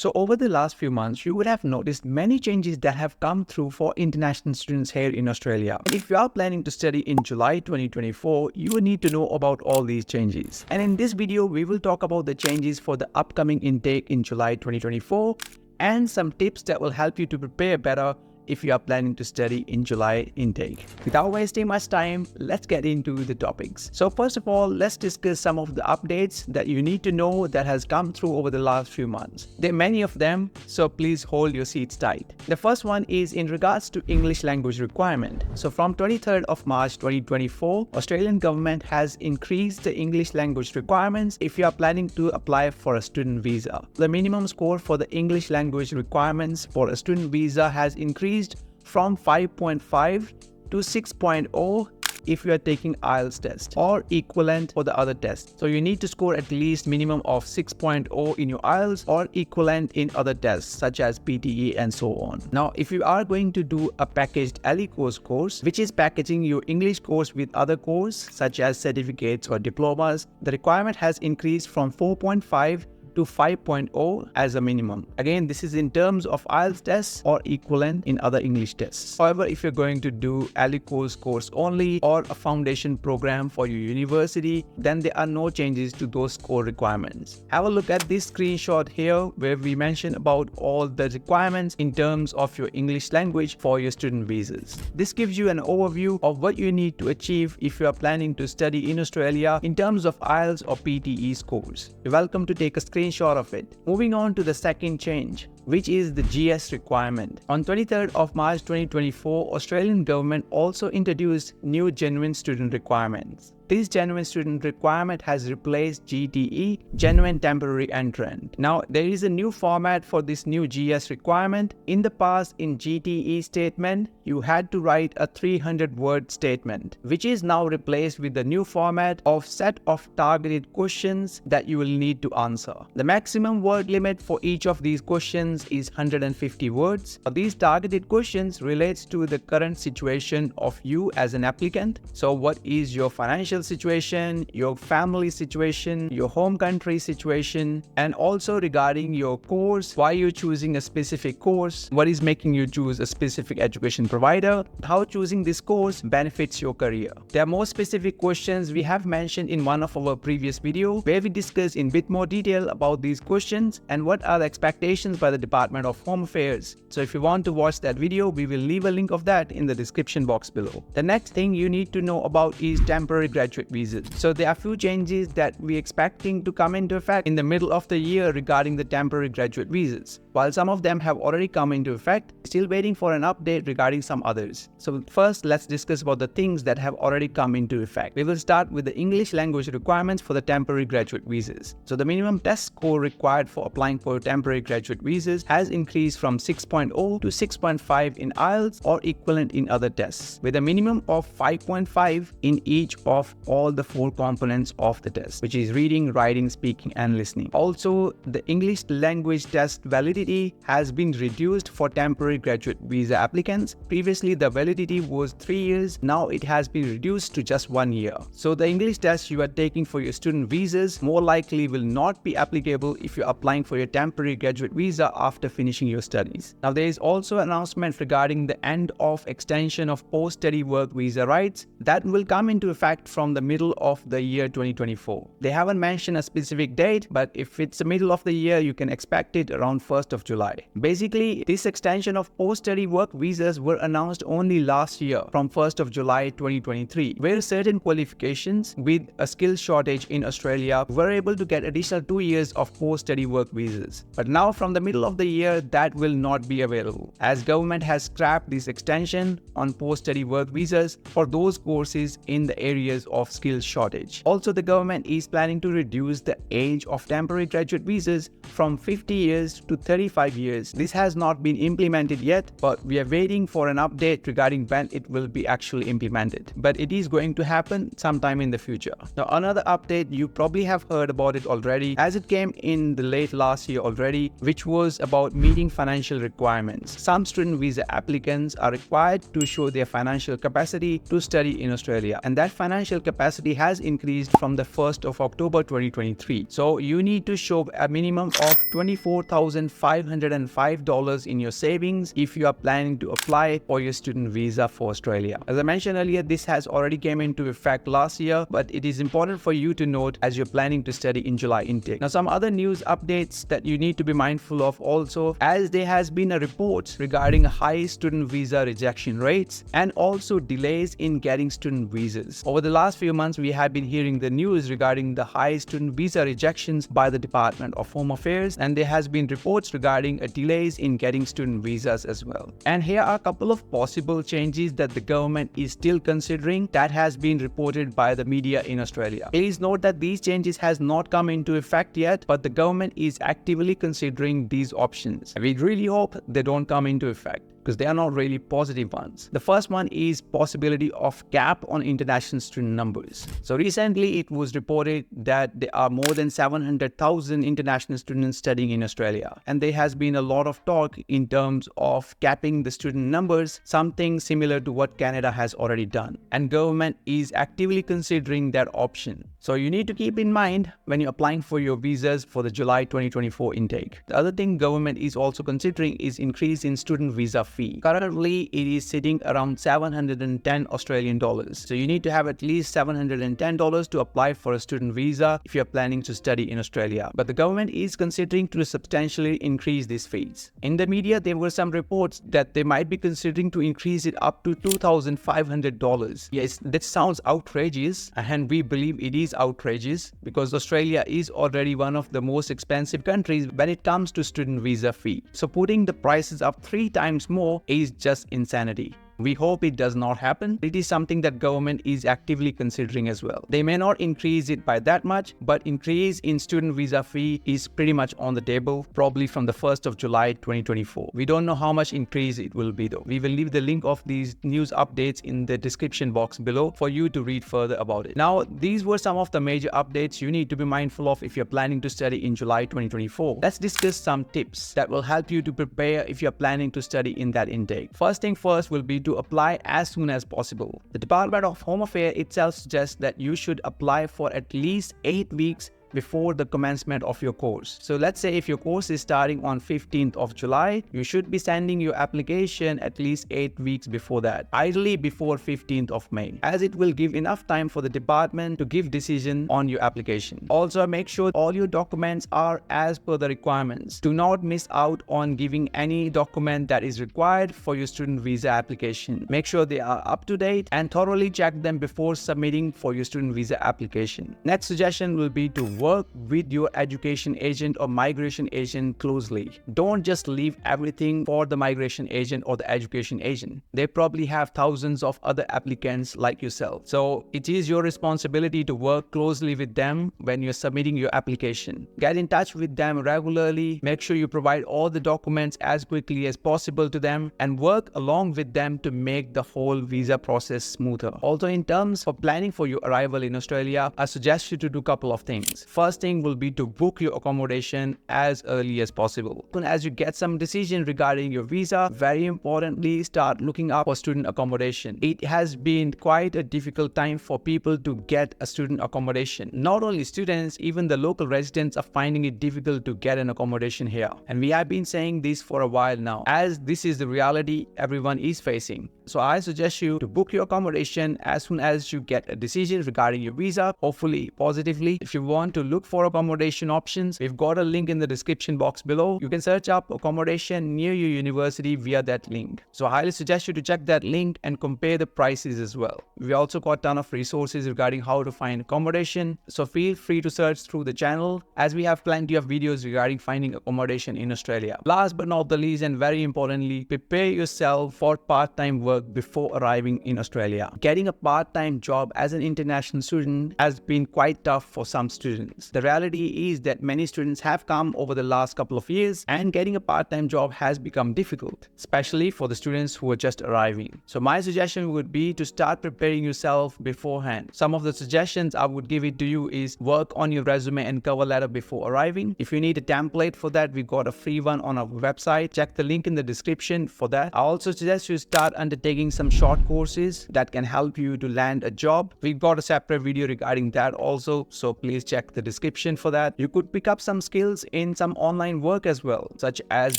So over the last few months, you would have noticed many changes that have come through for international students here in Australia. If you are planning to study in July 2024, you will need to know about all these changes. And in this video, we will talk about the changes for the upcoming intake in July 2024 and some tips that will help you to prepare better if you are planning to study in July intake. Without wasting much time, let's get into the topics. So first of all, let's discuss some of the updates that you need to know that has come through over the last few months. There are many of them, so please hold your seats tight. The first one is in regards to English language requirement. So from 23rd of March 2024, Australian government has increased the English language requirements if you are planning to apply for a student visa. The minimum score for the English language requirements for a student visa has increased from 5.5 to 6.0 if you are taking IELTS test or equivalent for the other tests. So you need to score at least minimum of 6.0 in your IELTS or equivalent in other tests such as PTE and so on. Now, if you are going to do a packaged RSA course, which is packaging your English course with other courses such as certificates or diplomas, the requirement has increased from 4.5 to 5.0 as a minimum. Again, this is in terms of IELTS tests or equivalent in other English tests. However, if you're going to do RSA course only or a foundation program for your university, then there are no changes to those core requirements. Have a look at this screenshot here where we mention about all the requirements in terms of your English language for your student visas. This gives you an overview of what you need to achieve if you are planning to study in Australia in terms of IELTS or PTE scores. You're welcome to take a screenshot of it. Moving on to the second change, which is the GS requirement. On 23rd of March 2024, Australian government also introduced new genuine student requirements. This genuine student requirement has replaced GTE, genuine temporary entrant. Now, there is a new format for this new GS requirement. In the past, in GTE statement, you had to write a 300-word statement, which is now replaced with the new format of set of targeted questions that you will need to answer. The maximum word limit for each of these questions is 150 words. These targeted questions relates to the current situation of you as an applicant. So what is your financial situation, your family situation, your home country situation, and also regarding your course, why you're choosing a specific course, what is making you choose a specific education provider, how choosing this course benefits your career. There are more specific questions we have mentioned in one of our previous videos where we discuss in bit more detail about these questions and what are the expectations by the Department of Home Affairs. So if you want to watch that video, we will leave a link of that in the description box below. The next thing you need to know about is temporary graduate visas. So there are few changes that we're expecting to come into effect in the middle of the year regarding the temporary graduate visas. While some of them have already come into effect, still waiting for an update regarding some others. So first, let's discuss about the things that have already come into effect. We will start with the English language requirements for the temporary graduate visas. So the minimum test score required for applying for temporary graduate visas has increased from 6.0 to 6.5 in IELTS or equivalent in other tests, with a minimum of 5.5 in each of all the 4 components of the test, which is reading, writing, speaking, and listening. Also, the English language test validity has been reduced for temporary graduate visa applicants. Previously, the validity was 3 years. Now it has been reduced to just 1 year. So the English test you are taking for your student visas more likely will not be applicable if you're applying for your temporary graduate visa after finishing your studies. Now, there is also an announcement regarding the end of extension of post-study work visa rights that will come into effect from the middle of the year 2024. They haven't mentioned a specific date, but if it's the middle of the year, you can expect it around 1st of July. Basically, this extension of post-study work visas were announced only last year from 1st of July 2023, where certain qualifications with a skills shortage in Australia were able to get additional 2 years of post-study work visas. But now from the middle of the year, that will not be available, as government has scrapped this extension on post-study work visas for those courses in the areas of skills shortage. Also, the government is planning to reduce the age of temporary graduate visas from 50 years to 35 years. This has not been implemented yet, but we are waiting for an update regarding when it will be actually implemented. But it is going to happen sometime in the future. Now, another update, you probably have heard about it already, as it came in the late last year already, which was about meeting financial requirements. Some student visa applicants are required to show their financial capacity to study in Australia, and that financial capacity has increased from the 1st of October 2023. So you need to show a minimum of $24,505 in your savings if you are planning to apply for your student visa for Australia. As I mentioned earlier, this has already came into effect last year, but it is important for you to note as you're planning to study in July intake. Now, some other news updates that you need to be mindful of also, as there has been a report regarding high student visa rejection rates and also delays in getting student visas. Over the last few months, we have been hearing the news regarding the high student visa rejections by the Department of Home Affairs, and there has been reports regarding delays in getting student visas as well. And here are a couple of possible changes that the government is still considering that has been reported by the media in Australia. Please note that these changes has not come into effect yet, but the government is actively considering these options. We really hope they don't come into effect, because they are not really positive ones. The first one is possibility of cap on international student numbers. So recently it was reported that there are more than 700,000 international students studying in Australia, and there has been a lot of talk in terms of capping the student numbers, something similar to what Canada has already done, and government is actively considering that option. So you need to keep in mind when you're applying for your visas for the July 2024 intake. The other thing government is also considering is increase in student visa fee. Currently, it is sitting around 710 Australian dollars. So you need to have at least $710 to apply for a student visa if you're planning to study in Australia. But the government is considering to substantially increase these fees. In the media, there were some reports that they might be considering to increase it up to $2,500. Yes, that sounds outrageous, and we believe it is outrageous because Australia is already one of the most expensive countries when it comes to student visa fee. So putting the prices up 3 times more is just insanity. We hope it does not happen. It is something that government is actively considering as well. They may not increase it by that much, but increase in student visa fee is pretty much on the table, probably from the 1st of July 2024. We don't know how much increase it will be though. We will leave the link of these news updates in the description box below for you to read further about it. Now, these were some of the major updates you need to be mindful of if you're planning to study in July 2024. Let's discuss some tips that will help you to prepare if you're planning to study in that intake. First thing first will be to apply as soon as possible. The Department of Home Affairs itself suggests that you should apply for at least 8 weeks before the commencement of your course. So let's say if your course is starting on 15th of July, you should be sending your application at least 8 weeks before that, ideally before 15th of May, as it will give enough time for the department to give decision on your application. Also, make sure all your documents are as per the requirements. Do not miss out on giving any document that is required for your student visa application. Make sure they are up to date and thoroughly check them before submitting for your student visa application. Next suggestion will be to work with your education agent or migration agent closely. Don't just leave everything for the migration agent or the education agent. They probably have thousands of other applicants like yourself. So it is your responsibility to work closely with them when you're submitting your application. Get in touch with them regularly. Make sure you provide all the documents as quickly as possible to them and work along with them to make the whole visa process smoother. Also, in terms of planning for your arrival in Australia, I suggest you to do a couple of things. First thing will be to book your accommodation as early as possible. As you get some decision regarding your visa, very importantly, start looking up for student accommodation. It has been quite a difficult time for people to get a student accommodation. Not only students, even the local residents are finding it difficult to get an accommodation here. And we have been saying this for a while now, as this is the reality everyone is facing. So I suggest you to book your accommodation as soon as you get a decision regarding your visa, hopefully positively. If you want to look for accommodation options, we've got a link in the description box below. You can search up accommodation near your university via that link. So I highly suggest you to check that link and compare the prices as well. We also got a ton of resources regarding how to find accommodation. So feel free to search through the channel, as we have plenty of videos regarding finding accommodation in Australia. Last but not the least, and very importantly, prepare yourself for part-time work before arriving in Australia. Getting a part-time job as an international student has been quite tough for some students. students. The reality is that many students have come over the last couple of years and getting a part-time job has become difficult, especially for the students who are just arriving. So my suggestion would be to start preparing yourself beforehand. Some of the suggestions I would give it to you is work on your resume and cover letter before arriving. If you need a template for that, we got a free one on our website. Check the link in the description for that. I also suggest you start undertaking some short courses that can help you to land a job. We've got a separate video regarding that also, so please check the description for that. You could pick up some skills in some online work as well, such as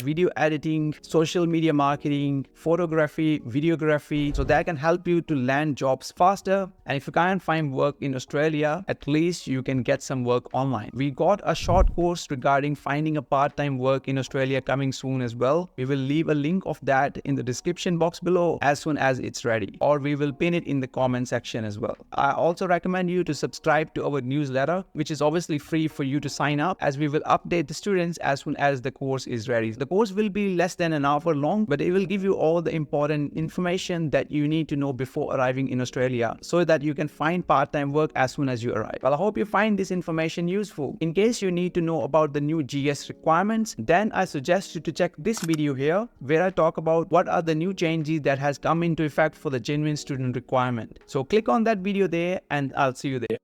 video editing, social media marketing, photography, videography, so that can help you to land jobs faster. And if you can't find work in Australia, at least you can get some work online. We got a short course regarding finding a part-time work in Australia coming soon as well. We will leave a link of that in the description box below as soon as it's ready, or we will pin it in the comment section as well. I also recommend you to subscribe to our newsletter, which is obviously free for you to sign up, as we will update the students as soon as the course is ready. The course will be less than an hour long, but it will give you all the important information that you need to know before arriving in Australia, so that you can find part-time work as soon as you arrive. Well, I hope you find this information useful. In case you need to know about the new GS requirements, then I suggest you to check this video here, where I talk about what are the new changes that has come into effect for the genuine student requirement. So click on that video there and I'll see you there.